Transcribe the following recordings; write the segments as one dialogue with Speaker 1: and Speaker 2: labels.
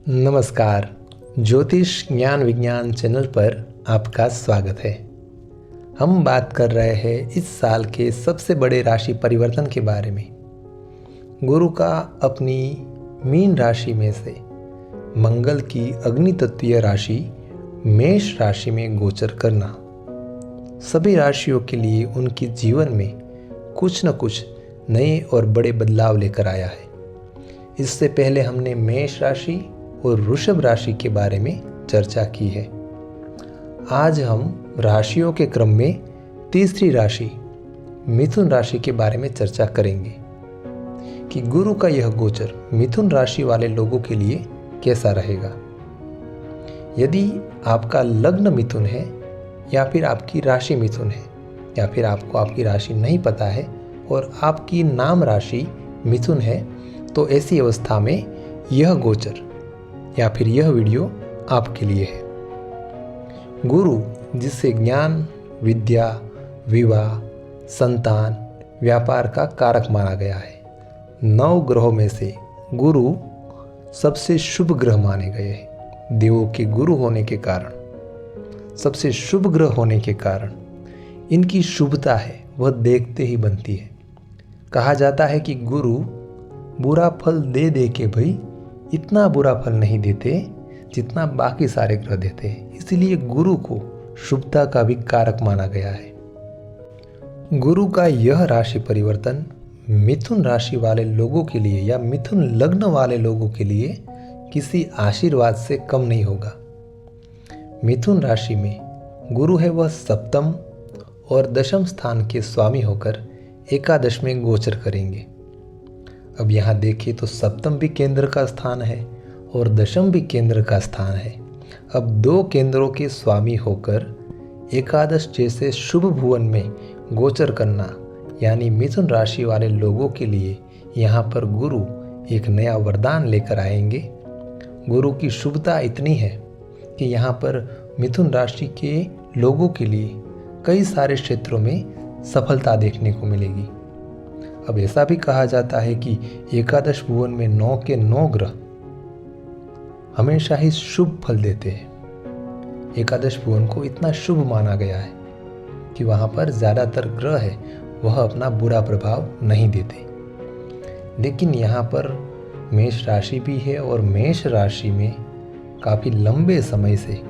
Speaker 1: नमस्कार। ज्योतिष ज्ञान विज्ञान चैनल पर आपका स्वागत है। हम बात कर रहे हैं इस साल के सबसे बड़े राशि परिवर्तन के बारे में। गुरु का अपनी मीन राशि में से मंगल की अग्नि तत्वीय राशि मेष राशि में गोचर करना सभी राशियों के लिए उनके जीवन में कुछ न कुछ नए और बड़े बदलाव लेकर आया है। इससे पहले हमने मेष राशि और वृषभ राशि के बारे में चर्चा की है। आज हम राशियों के क्रम में तीसरी राशि मिथुन राशि के बारे में चर्चा करेंगे कि गुरु का यह गोचर मिथुन राशि वाले लोगों के लिए कैसा रहेगा। यदि आपका लग्न मिथुन है या फिर आपकी राशि मिथुन है या फिर आपको आपकी राशि नहीं पता है और आपकी नाम राशि मिथुन है, तो ऐसी अवस्था में यह गोचर या फिर यह वीडियो आपके लिए है। गुरु जिससे ज्ञान, विद्या, विवाह, संतान, व्यापार का कारक माना गया है। 9 ग्रहों में से गुरु सबसे शुभ ग्रह माने गए हैं। देवों के गुरु होने के कारण, सबसे शुभ ग्रह होने के कारण इनकी शुभता है वह देखते ही बनती है। कहा जाता है कि गुरु बुरा फल दे दे के भाई इतना बुरा फल नहीं देते जितना बाकी सारे ग्रह देते हैं। इसलिए गुरु को शुभता का भी कारक माना गया है। गुरु का यह राशि परिवर्तन मिथुन राशि वाले लोगों के लिए या मिथुन लग्न वाले लोगों के लिए किसी आशीर्वाद से कम नहीं होगा। मिथुन राशि में गुरु है वह सप्तम और दशम स्थान के स्वामी होकर एकादश में गोचर करेंगे। अब यहाँ देखिए तो सप्तम भी केंद्र का स्थान है और दशम भी केंद्र का स्थान है। अब 2 केंद्रों के स्वामी होकर एकादश जैसे शुभ भुवन में गोचर करना यानी मिथुन राशि वाले लोगों के लिए यहाँ पर गुरु एक नया वरदान लेकर आएंगे। गुरु की शुभता इतनी है कि यहाँ पर मिथुन राशि के लोगों के लिए कई सारे क्षेत्रों में सफलता देखने को मिलेगी। अब ऐसा भी कहा जाता है कि एकादश भुवन में 9 के 9 ग्रह हमेशा ही शुभ फल देते हैं। एकादश भुवन को इतना शुभ माना गया है कि वहाँ पर ज़्यादातर ग्रह है वह अपना बुरा प्रभाव नहीं देते। लेकिन यहाँ पर मेष राशि भी है और मेष राशि में काफ़ी लंबे समय से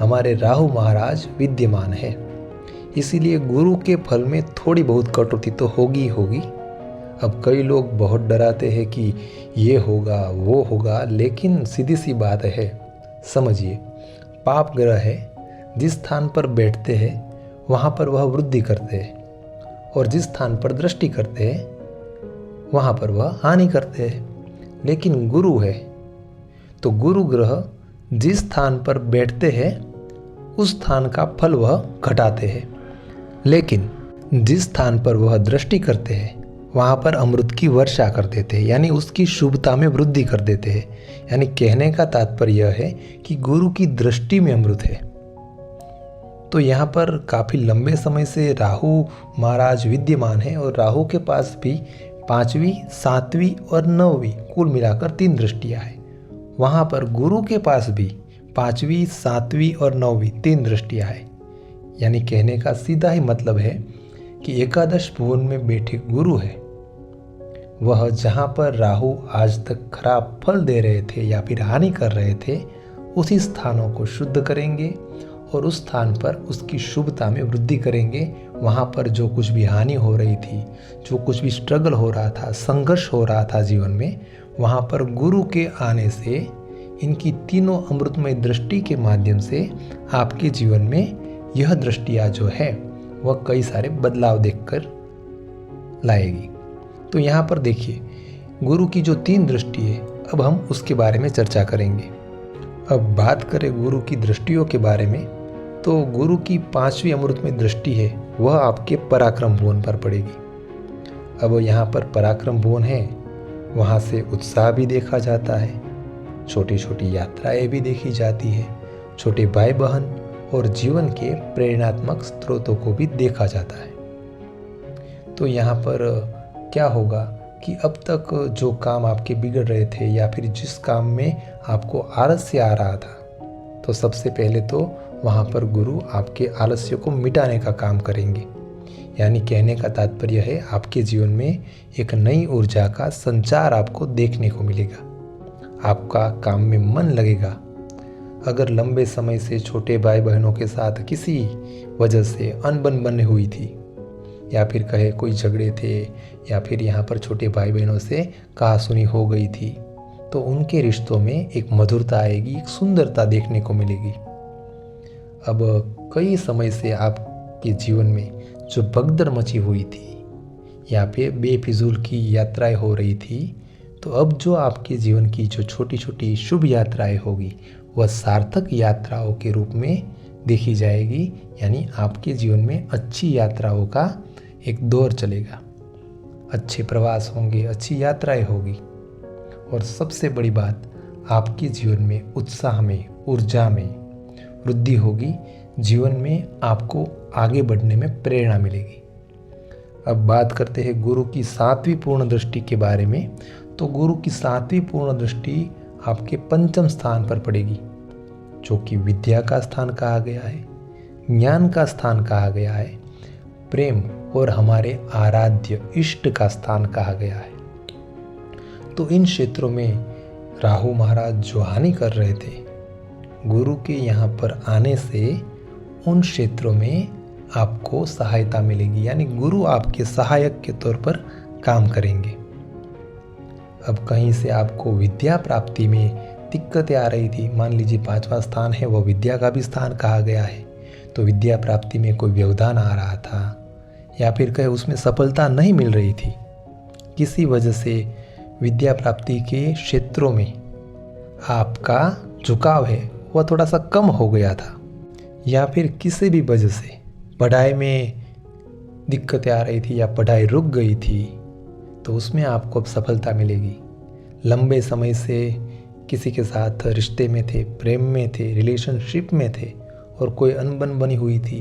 Speaker 1: हमारे राहु महाराज विद्यमान है। इसीलिए गुरु के फल में थोड़ी बहुत कटौती तो होगी होगी। अब कई लोग बहुत डराते हैं कि ये होगा वो होगा, लेकिन सीधी सी बात है, समझिए पाप ग्रह है, जिस स्थान पर बैठते हैं वहाँ पर वह वृद्धि करते हैं और जिस स्थान पर दृष्टि करते हैं वहाँ पर वह हानि करते हैं। लेकिन गुरु है तो गुरु ग्रह जिस स्थान पर बैठते हैं उस स्थान का फल वह घटाते हैं, लेकिन जिस स्थान पर वह दृष्टि करते हैं वहाँ पर अमृत की वर्षा कर देते हैं, यानी उसकी शुभता में वृद्धि कर देते हैं। यानी कहने का तात्पर्य यह है कि गुरु की दृष्टि में अमृत है। तो यहाँ पर काफ़ी लंबे समय से राहु महाराज विद्यमान है और राहु के पास भी 5वीं, 7वीं और 9वीं कुल मिलाकर 3 दृष्टियाँ हैं। वहाँ पर गुरु के पास भी 5वीं, 7वीं और 9वीं 3 दृष्टियाँ हैं। यानी कहने का सीधा ही मतलब है कि एकादश भुवन में बैठे गुरु है वह जहाँ पर राहु आज तक खराब फल दे रहे थे या फिर हानि कर रहे थे उसी स्थानों को शुद्ध करेंगे और उस स्थान पर उसकी शुभता में वृद्धि करेंगे। वहाँ पर जो कुछ भी हानि हो रही थी, जो कुछ भी स्ट्रगल हो रहा था, संघर्ष हो रहा था जीवन में, वहाँ पर गुरु के आने से इनकी तीनों अमृतमय दृष्टि के माध्यम से आपके जीवन में यह दृष्टियाँ जो है वह कई सारे बदलाव देखकर लाएगी। तो यहाँ पर देखिए गुरु की जो 3 दृष्टि है, अब हम उसके बारे में चर्चा करेंगे। अब बात करें गुरु की दृष्टियों के बारे में, तो गुरु की 5वीं अमृतमय दृष्टि है वह आपके पराक्रम भुवन पर पड़ेगी। अब यहाँ पर पराक्रम भुवन है, वहाँ से उत्साह भी देखा जाता है, छोटी छोटी यात्राएं भी देखी जाती है, छोटे भाई बहन और जीवन के प्रेरणात्मक स्रोतों को भी देखा जाता है। तो यहाँ पर क्या होगा कि अब तक जो काम आपके बिगड़ रहे थे या फिर जिस काम में आपको आलस्य आ रहा था, तो सबसे पहले तो वहाँ पर गुरु आपके आलस्य को मिटाने का काम करेंगे। यानी कहने का तात्पर्य है, आपके जीवन में एक नई ऊर्जा का संचार आपको देखने को मिलेगा। आपका काम में मन लगेगा। अगर लंबे समय से छोटे भाई बहनों के साथ किसी वजह से अनबन बनी हुई थी, या फिर कहे कोई झगड़े थे, या फिर यहाँ पर छोटे भाई बहनों से कहासुनी हो गई थी, तो उनके रिश्तों में एक मधुरता आएगी, एक सुंदरता देखने को मिलेगी। अब कई समय से आपके जीवन में जो भगदड़ मची हुई थी या फिर बेफिजूल की यात्राएं हो रही थी, तो अब जो आपके जीवन की जो छोटी छोटी शुभ यात्राएं होगी वह सार्थक यात्राओं के रूप में देखी जाएगी। यानी आपके जीवन में अच्छी यात्राओं का एक दौर चलेगा, अच्छे प्रवास होंगे, अच्छी यात्राएं होगी। और सबसे बड़ी बात, आपके जीवन में उत्साह में, ऊर्जा में वृद्धि होगी। जीवन में आपको आगे बढ़ने में प्रेरणा मिलेगी। अब बात करते हैं गुरु की 7वीं पूर्ण दृष्टि के बारे में। तो गुरु की 7वीं पूर्ण दृष्टि आपके 5वें स्थान पर पड़ेगी, जो कि विद्या का स्थान कहा गया है, ज्ञान का स्थान कहा गया है, प्रेम और हमारे आराध्य इष्ट का स्थान कहा गया है। तो इन क्षेत्रों में राहु महाराज जो हानि कर रहे थे, गुरु के यहाँ पर आने से उन क्षेत्रों में आपको सहायता मिलेगी। यानी गुरु आपके सहायक के तौर पर काम करेंगे। अब कहीं से आपको विद्या प्राप्ति में दिक्कतें आ रही थी, मान लीजिए 5वां स्थान है, वह विद्या का भी स्थान कहा गया है, तो विद्या प्राप्ति में कोई व्यवधान आ रहा था या फिर कहे उसमें सफलता नहीं मिल रही थी, किसी वजह से विद्या प्राप्ति के क्षेत्रों में आपका झुकाव है वह थोड़ा सा कम हो गया था, या फिर किसी भी वजह से पढ़ाई में दिक्कतें आ रही थी या पढ़ाई रुक गई थी, तो उसमें आपको अब सफलता मिलेगी। लंबे समय से किसी के साथ रिश्ते में थे, प्रेम में थे, रिलेशनशिप में थे और कोई अनबन बनी हुई थी,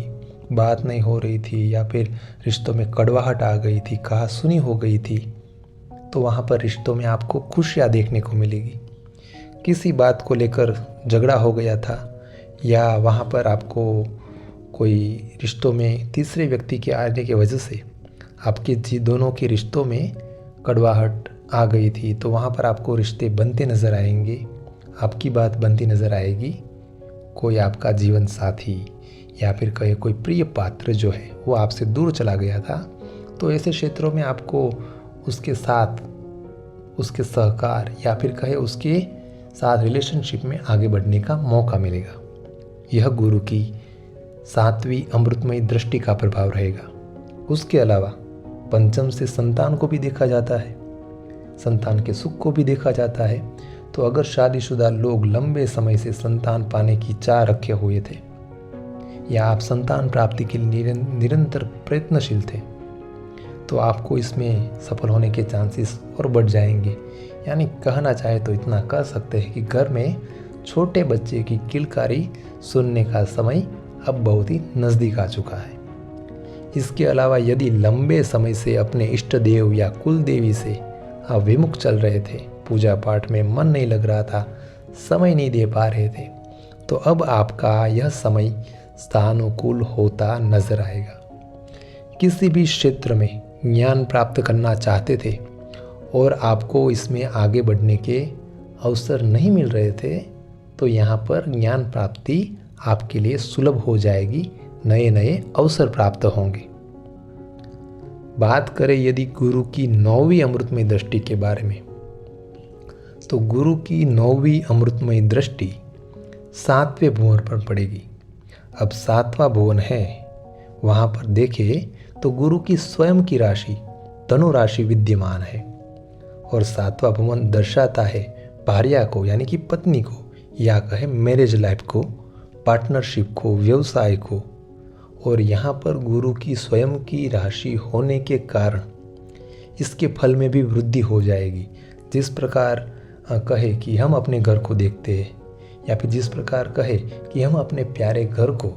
Speaker 1: बात नहीं हो रही थी, या फिर रिश्तों में कड़वाहट आ गई थी, कहासुनी हो गई थी, तो वहाँ पर रिश्तों में आपको खुशियाँ देखने को मिलेगी। किसी बात को लेकर झगड़ा हो गया था या वहाँ पर आपको कोई रिश्तों में तीसरे व्यक्ति के आने की वजह से आपके दोनों के रिश्तों में कड़वाहट आ गई थी, तो वहाँ पर आपको रिश्ते बनते नज़र आएंगे, आपकी बात बनती नज़र आएगी। कोई आपका जीवन साथी या फिर कहे कोई प्रिय पात्र जो है वो आपसे दूर चला गया था, तो ऐसे क्षेत्रों में आपको उसके साथ, उसके सहकार या फिर कहे उसके साथ रिलेशनशिप में आगे बढ़ने का मौका मिलेगा। यह गुरु की 7वीं अमृतमयी दृष्टि का प्रभाव रहेगा। उसके अलावा 5म से संतान को भी देखा जाता है, संतान के सुख को भी देखा जाता है। तो अगर शादीशुदा लोग लंबे समय से संतान पाने की चाह रखे हुए थे या आप संतान प्राप्ति के लिए निरंतर प्रयत्नशील थे, तो आपको इसमें सफल होने के चांसेस और बढ़ जाएंगे। यानी कहना चाहे तो इतना कह सकते हैं कि घर में छोटे बच्चे की किलकारी सुनने का समय अब बहुत ही नज़दीक आ चुका है। इसके अलावा यदि लंबे समय से अपने इष्ट देव या कुल देवी से आप विमुख चल रहे थे, पूजा पाठ में मन नहीं लग रहा था, समय नहीं दे पा रहे थे, तो अब आपका यह समय स्थानुकूल होता नजर आएगा। किसी भी क्षेत्र में ज्ञान प्राप्त करना चाहते थे और आपको इसमें आगे बढ़ने के अवसर नहीं मिल रहे थे, तो यहाँ पर ज्ञान प्राप्ति आपके लिए सुलभ हो जाएगी, नए नए अवसर प्राप्त होंगे। बात करें यदि गुरु की 9वीं अमृतमयी दृष्टि के बारे में, तो गुरु की 9वीं अमृतमयी दृष्टि 7वें भुवन पर पड़ेगी। अब 7वां भुवन है, वहाँ पर देखें तो गुरु की स्वयं की राशि धनु राशि विद्यमान है और 7वां भुवन दर्शाता है भार्या को, यानी कि पत्नी को, या कहे मैरिज लाइफ को, पार्टनरशिप को, व्यवसाय को। और यहाँ पर गुरु की स्वयं की राशि होने के कारण इसके फल में भी वृद्धि हो जाएगी। जिस प्रकार कहे कि हम अपने घर को देखते हैं, या फिर जिस प्रकार कहे कि हम अपने प्यारे घर को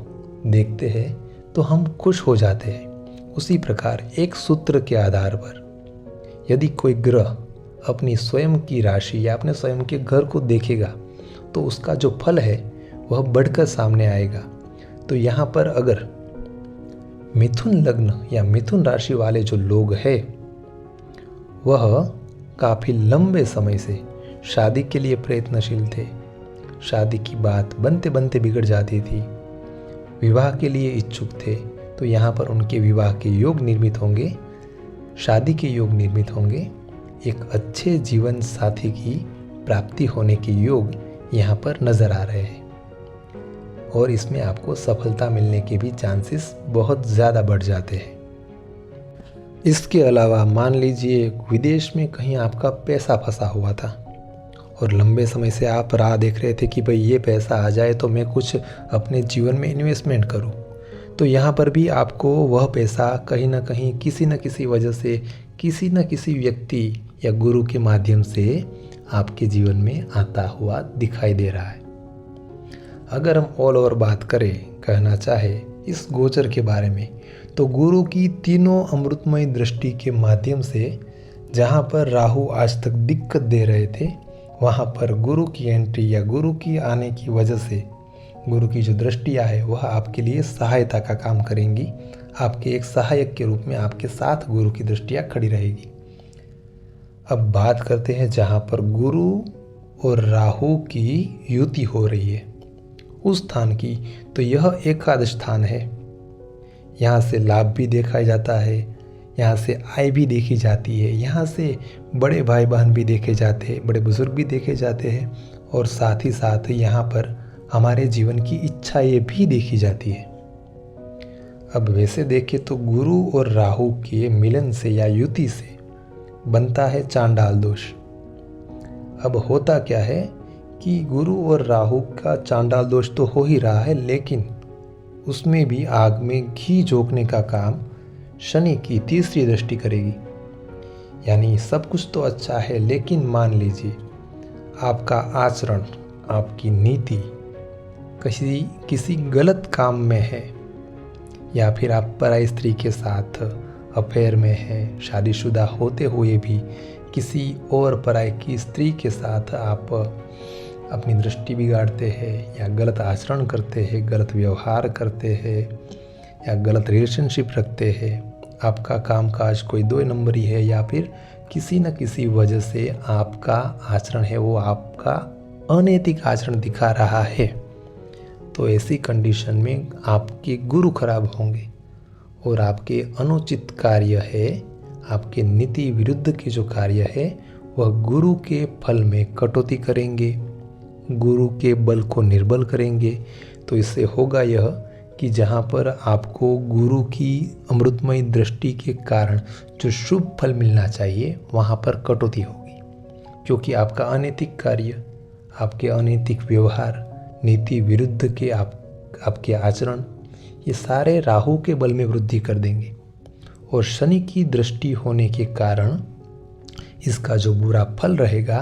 Speaker 1: देखते हैं तो हम खुश हो जाते हैं, उसी प्रकार एक सूत्र के आधार पर यदि कोई ग्रह अपनी स्वयं की राशि या अपने स्वयं के घर को देखेगा तो उसका जो फल है वह बढ़कर सामने आएगा। तो यहाँ पर अगर मिथुन लग्न या मिथुन राशि वाले जो लोग हैं वह काफ़ी लंबे समय से शादी के लिए प्रयत्नशील थे, शादी की बात बनते बनते बिगड़ जाती थी, विवाह के लिए इच्छुक थे, तो यहाँ पर उनके विवाह के योग निर्मित होंगे, शादी के योग निर्मित होंगे, एक अच्छे जीवन साथी की प्राप्ति होने के योग यहाँ पर नज़र आ रहे हैं और इसमें आपको सफलता मिलने के भी चांसेस बहुत ज़्यादा बढ़ जाते हैं। इसके अलावा मान लीजिए विदेश में कहीं आपका पैसा फंसा हुआ था और लंबे समय से आप राह देख रहे थे कि भाई ये पैसा आ जाए तो मैं कुछ अपने जीवन में इन्वेस्टमेंट करूं, तो यहाँ पर भी आपको वह पैसा कहीं ना कहीं किसी न किसी वजह से किसी न किसी व्यक्ति या गुरु के माध्यम से आपके जीवन में आता हुआ दिखाई दे रहा है। अगर हम ऑल ओवर बात करें, कहना चाहे इस गोचर के बारे में, तो गुरु की तीनों अमृतमय दृष्टि के माध्यम से जहाँ पर राहु आज तक दिक्कत दे रहे थे वहाँ पर गुरु की एंट्री या गुरु की आने की वजह से गुरु की जो दृष्टियाँ है वह आपके लिए सहायता का काम करेंगी। आपके एक सहायक के रूप में आपके साथ गुरु की दृष्टियाँ खड़ी रहेगी। अब बात करते हैं जहाँ पर गुरु और राहु की युति हो रही है उस स्थान की, तो यह एकादश स्थान है। यहाँ से लाभ भी देखा जाता है, यहाँ से आय भी देखी जाती है, यहाँ से बड़े भाई बहन भी देखे जाते हैं, बड़े बुजुर्ग भी देखे जाते हैं और साथ ही साथ यहाँ पर हमारे जीवन की इच्छाएं भी देखी जाती है। अब वैसे देखें तो गुरु और राहु के मिलन से या युति से बनता है चांडाल दोष। अब होता क्या है कि गुरु और राहु का चांडाल दोष तो हो ही रहा है, लेकिन उसमें भी आग में घी झोंकने का काम शनि की तीसरी दृष्टि करेगी। यानी सब कुछ तो अच्छा है, लेकिन मान लीजिए आपका आचरण, आपकी नीति किसी गलत काम में है या फिर आप पराई स्त्री के साथ अफेयर में हैं, शादीशुदा होते हुए भी किसी और पराई की स्त्री के साथ आप अपनी दृष्टि बिगाड़ते हैं या गलत आचरण करते हैं, गलत व्यवहार करते हैं या गलत रिलेशनशिप रखते हैं, आपका कामकाज कोई 2 नंबरी है या फिर किसी न किसी वजह से आपका आचरण है वो आपका अनैतिक आचरण दिखा रहा है, तो ऐसी कंडीशन में आपके गुरु खराब होंगे और आपके अनुचित कार्य है, आपके नीति विरुद्ध के जो कार्य है वह गुरु के फल में कटौती करेंगे, गुरु के बल को निर्बल करेंगे। तो इससे होगा यह कि जहाँ पर आपको गुरु की अमृतमय दृष्टि के कारण जो शुभ फल मिलना चाहिए वहाँ पर कटौती होगी, क्योंकि आपका अनैतिक कार्य, आपके अनैतिक व्यवहार, नीति विरुद्ध के आपके आचरण, ये सारे राहु के बल में वृद्धि कर देंगे और शनि की दृष्टि होने के कारण इसका जो बुरा फल रहेगा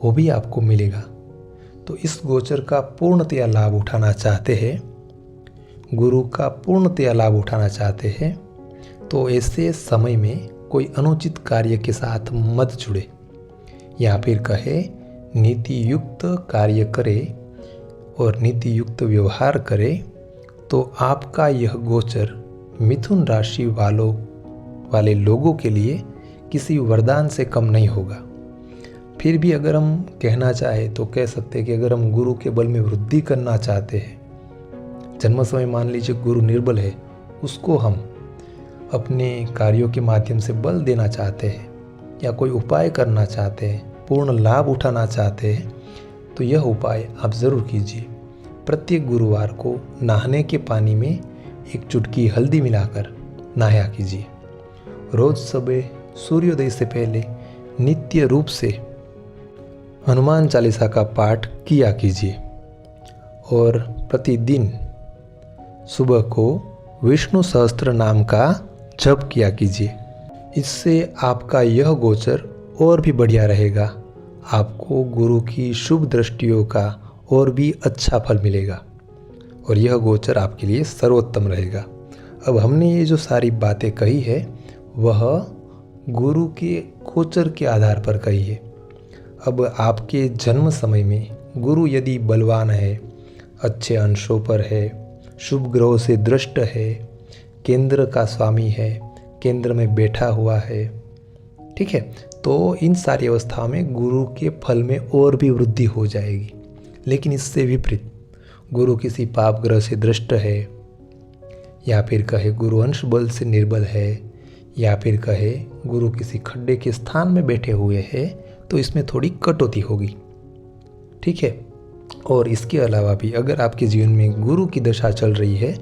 Speaker 1: वो भी आपको मिलेगा। तो इस गोचर का पूर्णतया लाभ उठाना चाहते हैं, गुरु का पूर्णतया लाभ उठाना चाहते हैं, तो ऐसे समय में कोई अनुचित कार्य के साथ मत जुड़े या फिर कहे नीति युक्त कार्य करे और नीति युक्त व्यवहार करे, तो आपका यह गोचर मिथुन राशि वाले लोगों के लिए किसी वरदान से कम नहीं होगा। फिर भी अगर हम कहना चाहे तो कह सकते हैं कि अगर हम गुरु के बल में वृद्धि करना चाहते हैं, जन्म समय मान लीजिए गुरु निर्बल है, उसको हम अपने कार्यों के माध्यम से बल देना चाहते हैं या कोई उपाय करना चाहते हैं, पूर्ण लाभ उठाना चाहते हैं, तो यह उपाय आप ज़रूर कीजिए। प्रत्येक गुरुवार को नहाने के पानी में एक चुटकी हल्दी मिलाकर नहाया कीजिए। रोज़ सुबह सूर्योदय से पहले नित्य रूप से हनुमान चालीसा का पाठ किया कीजिए और प्रतिदिन सुबह को विष्णु सहस्त्र नाम का जप किया कीजिए। इससे आपका यह गोचर और भी बढ़िया रहेगा, आपको गुरु की शुभ दृष्टियों का और भी अच्छा फल मिलेगा और यह गोचर आपके लिए सर्वोत्तम रहेगा। अब हमने ये जो सारी बातें कही है वह गुरु के गोचर के आधार पर कहिए। अब आपके जन्म समय में गुरु यदि बलवान है, अच्छे अंशों पर है, शुभ ग्रहों से दृष्ट है, केंद्र का स्वामी है, केंद्र में बैठा हुआ है, ठीक है, तो इन सारी अवस्थाओं में गुरु के फल में और भी वृद्धि हो जाएगी। लेकिन इससे विपरीत गुरु किसी पाप ग्रह से दृष्ट है, या फिर कहे गुरु अंश बल से निर्बल है, या फिर कहे गुरु किसी खड्डे के स्थान में बैठे हुए हैं, तो इसमें थोड़ी कटौती होगी, ठीक है। और इसके अलावा भी अगर आपके जीवन में गुरु की दशा चल रही है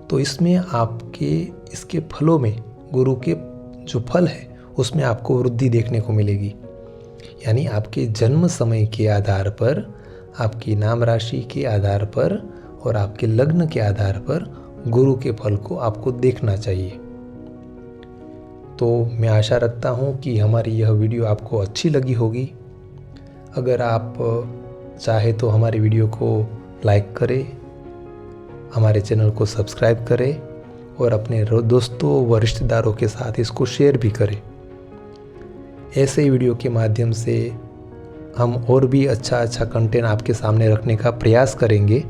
Speaker 1: तो इसमें आपके इसके फलों में गुरु के जो फल है उसमें आपको वृद्धि देखने को मिलेगी। यानी आपके जन्म समय के आधार पर, आपकी नाम राशि के आधार पर और आपके लग्न के आधार पर गुरु के फल को आपको देखना चाहिए। तो मैं आशा रखता हूँ कि हमारी यह वीडियो आपको अच्छी लगी होगी। अगर आप चाहे तो हमारी वीडियो को लाइक करें, हमारे चैनल को सब्सक्राइब करें और अपने दोस्तों व रिश्तेदारों के साथ इसको शेयर भी करें। ऐसे ही वीडियो के माध्यम से हम और भी अच्छा कंटेंट आपके सामने रखने का प्रयास करेंगे।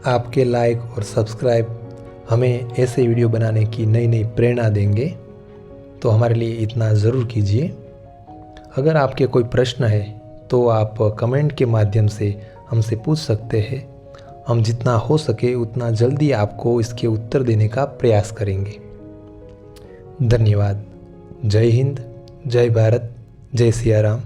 Speaker 1: आपके लाइक और सब्सक्राइब हमें ऐसे वीडियो बनाने की नई प्रेरणा देंगे, तो हमारे लिए इतना ज़रूर कीजिए। अगर आपके कोई प्रश्न है तो आप कमेंट के माध्यम से हमसे पूछ सकते हैं। हम जितना हो सके उतना जल्दी आपको इसके उत्तर देने का प्रयास करेंगे। धन्यवाद। जय हिंद, जय भारत, जय सिया राम।